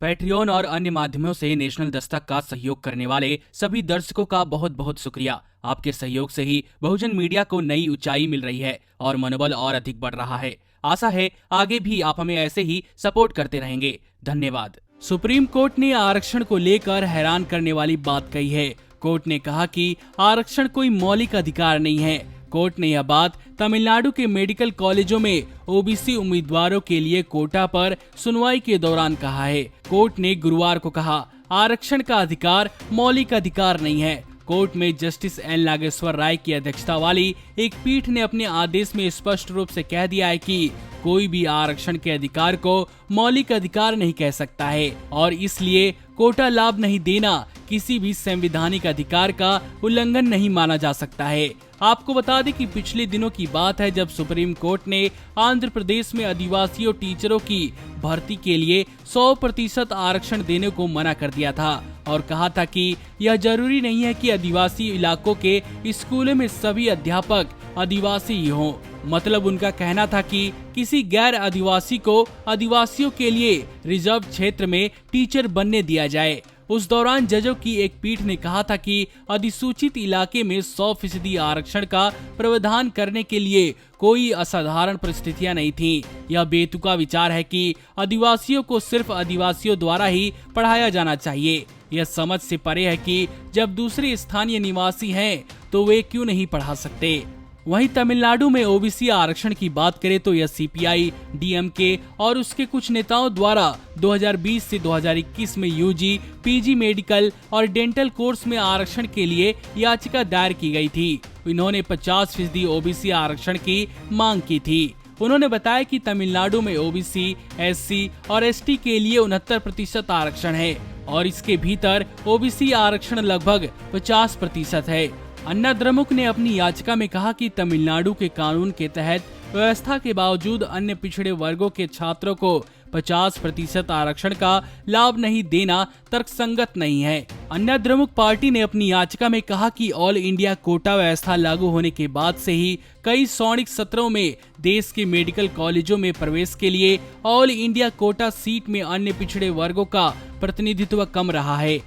Patreon और अन्य माध्यमों से नेशनल दस्तक का सहयोग करने वाले सभी दर्शकों का बहुत बहुत शुक्रिया। आपके सहयोग से ही बहुजन मीडिया को नई ऊंचाई मिल रही है और मनोबल और अधिक बढ़ रहा है। आशा है आगे भी आप हमें ऐसे ही सपोर्ट करते रहेंगे। धन्यवाद। सुप्रीम कोर्ट ने आरक्षण को लेकर हैरान करने वाली बात कही है। कोर्ट ने कहा कि आरक्षण कोई मौलिक अधिकार नहीं है। कोर्ट ने यह बात तमिलनाडु के मेडिकल कॉलेजों में ओबीसी उम्मीदवारों के लिए कोटा पर सुनवाई के दौरान कहा है। कोर्ट ने गुरुवार को कहा, आरक्षण का अधिकार मौलिक अधिकार नहीं है। कोर्ट में जस्टिस एन नागेश्वर राय की अध्यक्षता वाली एक पीठ ने अपने आदेश में स्पष्ट रूप से कह दिया है कि कोई भी आरक्षण के अधिकार को मौलिक अधिकार नहीं कह सकता है और इसलिए कोटा लाभ नहीं देना किसी भी संवैधानिक अधिकार का उल्लंघन नहीं माना जा सकता है। आपको बता दें कि पिछले दिनों की बात है जब सुप्रीम कोर्ट ने आंध्र प्रदेश में आदिवासी टीचरों की भर्ती के लिए 100% आरक्षण देने को मना कर दिया था और कहा था कि यह जरूरी नहीं है कि आदिवासी इलाकों के स्कूलों में सभी अध्यापक आदिवासी ही हों। मतलब उनका कहना था कि किसी गैर आदिवासी को आदिवासियों के लिए रिजर्व क्षेत्र में टीचर बनने दिया जाए। उस दौरान जजों की एक पीठ ने कहा था कि अधिसूचित इलाके में 100% आरक्षण का प्रावधान करने के लिए कोई असाधारण परिस्थितियां नहीं थीं। यह बेतुका विचार है कि आदिवासियों को सिर्फ आदिवासियों द्वारा ही पढ़ाया जाना चाहिए। यह समझ से परे है कि जब दूसरे स्थानीय निवासी हैं तो वे क्यों नहीं पढ़ा सकते। वहीं तमिलनाडु में ओबीसी आरक्षण की बात करें तो यह सीपीआई, डीएमके और उसके कुछ नेताओं द्वारा 2020 से 2021 में यूजी, पीजी मेडिकल और डेंटल कोर्स में आरक्षण के लिए याचिका दायर की गई थी। इन्होंने 50% ओबीसी आरक्षण की मांग की थी। उन्होंने बताया कि तमिलनाडु में ओबीसी, एससी और एसटी के लिए 69% आरक्षण है और इसके भीतर ओबीसी आरक्षण लगभग 50% है। अन्ना द्रमुक ने अपनी याचिका में कहा कि तमिलनाडु के कानून के तहत व्यवस्था के बावजूद अन्य पिछड़े वर्गों के छात्रों को 50% आरक्षण का लाभ नहीं देना तर्कसंगत नहीं है। अन्ना द्रमुक पार्टी ने अपनी याचिका में कहा कि ऑल इंडिया कोटा व्यवस्था लागू होने के बाद से ही कई शैक्षणिक सत्रों में देश के मेडिकल कॉलेजों में प्रवेश के लिए ऑल इंडिया कोटा सीट में अन्य पिछड़े वर्गों का प्रतिनिधित्व कम रहा है।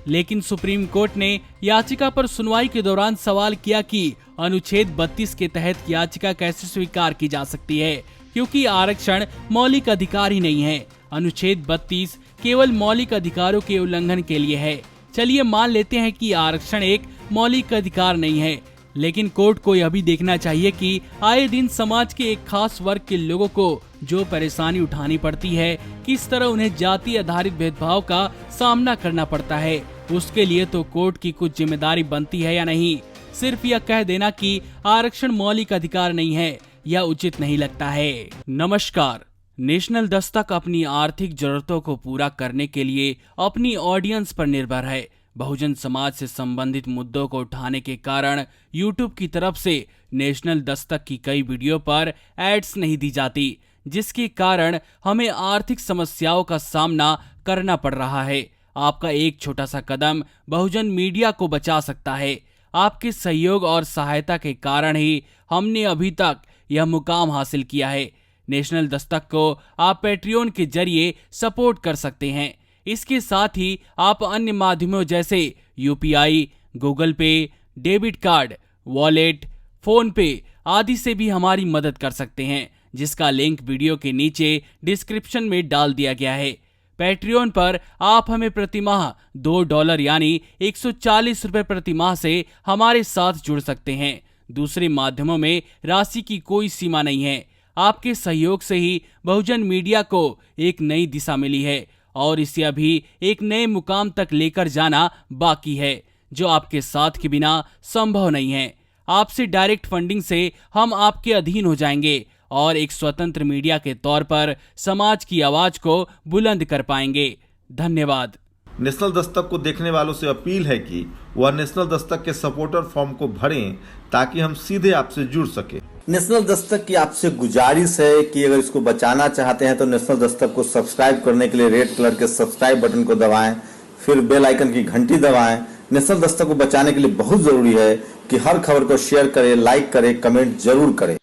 लेकिन सुप्रीम कोर्ट ने याचिका पर सुनवाई के दौरान सवाल किया कि अनुच्छेद 32 के तहत याचिका कैसे स्वीकार की जा सकती है, क्योंकि आरक्षण मौलिक अधिकार ही नहीं है। अनुच्छेद 32 केवल मौलिक अधिकारों के उल्लंघन के लिए है। चलिए मान लेते हैं कि आरक्षण एक मौलिक अधिकार नहीं है, लेकिन कोर्ट को यह भी देखना चाहिए कि आए दिन समाज के एक खास वर्ग के लोगों को जो परेशानी उठानी पड़ती है, किस तरह उन्हें जाति आधारित भेदभाव का सामना करना पड़ता है, उसके लिए तो कोर्ट की कुछ जिम्मेदारी बनती है या नहीं। सिर्फ यह कह देना कि आरक्षण मौलिक अधिकार नहीं है, यह उचित नहीं लगता है। नमस्कार। नेशनल दस्तक अपनी आर्थिक जरूरतों को पूरा करने के लिए अपनी ऑडियंस पर निर्भर है। बहुजन समाज से संबंधित मुद्दों को उठाने के कारण यूट्यूब की तरफ से नेशनल दस्तक की कई वीडियो पर एड्स नहीं दी जाती, जिसके कारण हमें आर्थिक समस्याओं का सामना करना पड़ रहा है। आपका एक छोटा सा कदम बहुजन मीडिया को बचा सकता है। आपके सहयोग और सहायता के कारण ही हमने अभी तक यह मुकाम हासिल किया है। नेशनल दस्तक को आप पैट्रियन के जरिए सपोर्ट कर सकते हैं। इसके साथ ही आप अन्य माध्यमों जैसे यूपीआई, गूगल पे, डेबिट कार्ड, वॉलेट, फोन पे आदि से भी हमारी मदद कर सकते हैं, जिसका लिंक वीडियो के नीचे डिस्क्रिप्शन में डाल दिया गया है। पैट्रियन पर आप हमें प्रतिमाह $2 यानी 140 रुपए प्रति माह से हमारे साथ जुड़ सकते हैं। दूसरे माध्यमों में राशि की कोई सीमा नहीं है। आपके सहयोग से ही बहुजन मीडिया को एक नई दिशा मिली है और इसे अभी एक नए मुकाम तक लेकर जाना बाकी है, जो आपके साथ के बिना संभव नहीं है। आपसे डायरेक्ट फंडिंग से हम आपके अधीन हो जाएंगे और एक स्वतंत्र मीडिया के तौर पर समाज की आवाज को बुलंद कर पाएंगे। धन्यवाद। नेशनल दस्तक को देखने वालों से अपील है कि वह नेशनल दस्तक के सपोर्टर फॉर्म को भरें ताकि हम सीधे आपसे जुड़ सके। नेशनल दस्तक की आपसे गुजारिश है कि अगर इसको बचाना चाहते हैं तो नेशनल दस्तक को सब्सक्राइब करने के लिए रेड कलर के सब्सक्राइब बटन को दबाएं, फिर बेल आइकन की घंटी दबाएं। नेशनल दस्तक को बचाने के लिए बहुत जरूरी है कि हर खबर को शेयर करें, लाइक करें, कमेंट जरूर करें।